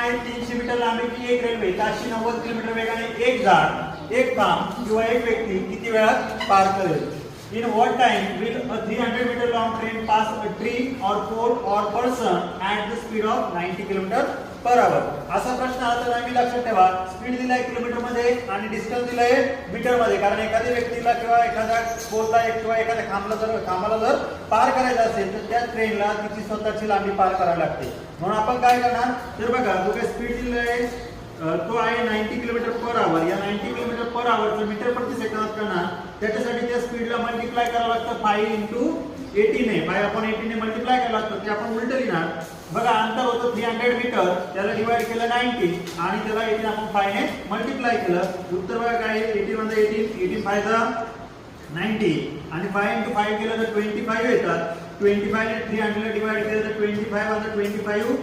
आहे 300 मीटर लांबीची एक रेल्वे ताशी 90 किलोमीटर वेगाने एक झाड, एक खांब किंवा एक व्यक्ती किती वेळात पार करेल? In what time will a 300 meter long train pass a tree or pole or person at the speed of 90 km per hour? असा प्रश्न आला तर आम्ही लक्षात ठेवा, स्पीड दिलाय किलोमीटर मध्ये आणि डिस्टन्स दिलाय मीटर मध्ये, कारण एखाद्या व्यक्तीला किंवा एखाद्या पोलला किंवा एखाद्या खांबाला जर पार करायचं असेल तर त्या ट्रेनला तिची स्वतःची लांबी पार करावी लागते. म्हणून आपण काय करणार तर बघा, जो काही स्पीड दिलाय तो आहे 90 किलोमीटर पर आवर. या 90 किलोमीटर पर आवरचं मीटर प्रति सेकंदात करणार, त्याच्यासाठी त्या स्पीडला मल्टिप्लाय करावं लागतं 5 × 18 ने 5/18 ने मल्टिप्लाय करावं लागतं. ते आपण उलट लिहिणार. बघा, अंतर होतं 300 मीटर, त्याला डिवाइड केलं 90 आणि त्याला 18 आपण 5 ने मल्टिप्लाय केलं. उत्तर बघा काय आहे, 18 × 18 18 5 90 आणि 5 × 5 केलं तर 25 येतात. 25 ने 300 डिवाइड केलं तर 25 25